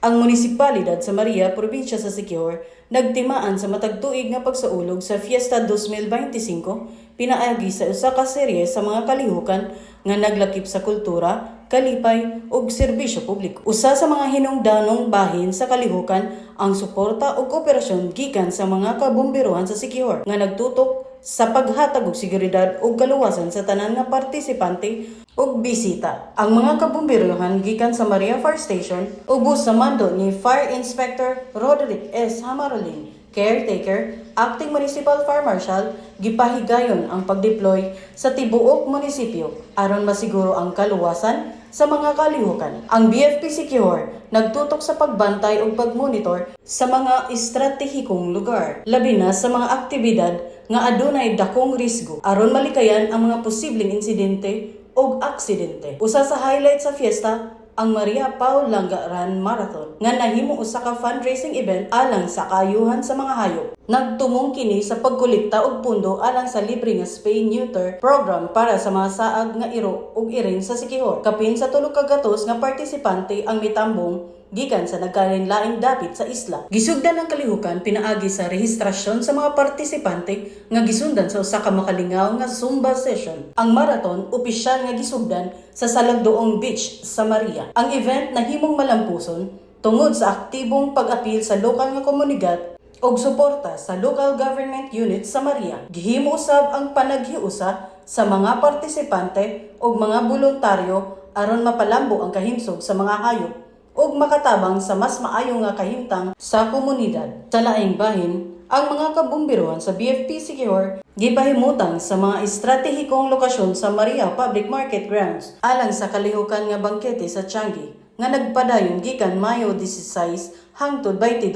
Ang munisipalidad sa Maria, probinsya sa Siquijor, nagtimaan sa matagtuig nga pagsaulog sa Fiesta 2025, pinaagi sa usa ka serye sa mga kalihukan nga naglakip sa kultura, kalipay ug serbisyo publiko. Usa sa mga hinungdanong bahin sa kalihukan ang suporta ug kooperasyon gikan sa mga kabomberohan sa Siquijor nga nagtutok sa paghatag og seguridad ug kaluwasan sa tanan nga partisipante ug bisita. Ang mga kabomberohan gikan sa Maria Fire Station ubos sa mando ni Fire Inspector Roderick S. Hamarolin, caretaker, acting municipal fire marshal, gipahigayon ang pagdeploy sa tibuok munisipyo aron masiguro ang kaluwasan sa mga kalihukan. Ang BFP Siquijor nagtutok sa pagbantay ug pagmonitor sa mga estratehikong lugar, labi na sa mga aktibidad nga adunay dakong risgo aron malikayan ang mga posibleng insidente ug aksidente. Usa sa highlight sa fiesta ang Maria Pau Langaran Marathon nga nahimo usa ka fundraising event alang sa kaayuhan sa mga hayop. Nagtumong kini sa pagkolekta og pundo alang sa libre nga spay-neuter program para sa mga saad nga iro ug iring sa Siquijor. Kapin sa 3 ka gatos nga partisipante ang mitambong gikan sa nagkalinlaing dapit sa isla. Gisugdan ang kalihukan pinaagi sa rehistrasyon sa mga partisipante nga gisundan sa usa ka makalingaw nga Zumba session. Ang marathon opisyal nga gisugdan sa Salagdoong Beach sa Maria. Ang event nahimong malampuson tungod sa aktibong pag-apil sa lokal nga komunidad og suporta sa local government units sa Maria. Gihimo usab ang panaghiusa sa mga partisipante ug mga voluntaryo aron mapalambo ang kahimsog sa mga hayop ug makatabang sa mas maayo nga kahimtang sa komunidad. Sa laing bahin, ang mga kabomberohan sa BFP Siquijor gipahimutang sa mga estratehikong lokasyon sa Maria Public Market Grounds alang sa kalihukan nga bangkete sa Tiangi nga nagpadayon gikan Mayo 16 hangtod 22.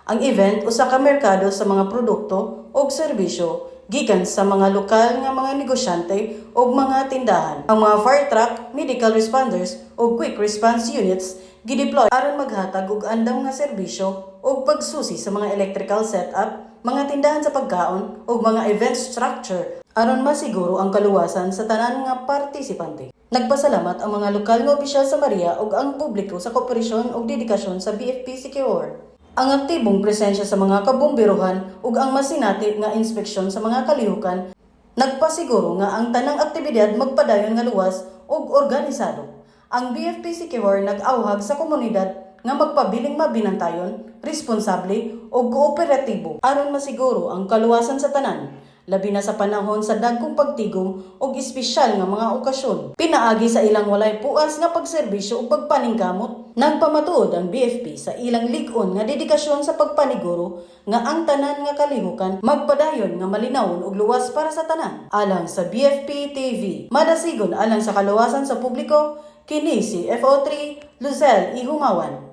Ang event usa ka merkado sa mga produkto ug serbisyo gikan sa mga lokal nga mga negosyante ug mga tindahan. Ang mga fire truck, medical responders ug quick response units gideploy aron maghatag og andam nga serbisyo ug pagsusi sa mga electrical setup, mga tindahan sa pagkaon ug mga event structure aron masiguro ang kaluwasan sa tanan nga partisipante. Nagpasalamat ang mga lokal nga opisyal sa Maria ug ang publiko sa kooperasyon ug dedikasyon sa BFP Siquijor. Ang aktibong presensya sa mga kabomberohan ug ang masinati nga inspeksyon sa mga kalihukan nagpasiguro nga ang tanang aktibidad magpadayon nga luwas ug organisado. Ang BFP Siquijor nag-awhag sa komunidad nga magpabiling mabinantayon, responsable ug kooperatibo aron masiguro ang kaluwasan sa tanan, labi na sa panahon sa dagkong pagtigom ug espesyal nga mga okasyon. Pinaagi sa ilang walay puas nga pagserbisyo ug pagpaningkamot, nagpamatuod ang BFP sa ilang lig-on nga dedikasyon sa pagpaniguro nga ang tanan nga kalihukan magpadayon nga malinawon ug luwas para sa tanan. Alang sa BFP TV, madasigon alang sa kaluwasan sa publiko, kini si FO3 Luzelle Ihumawan.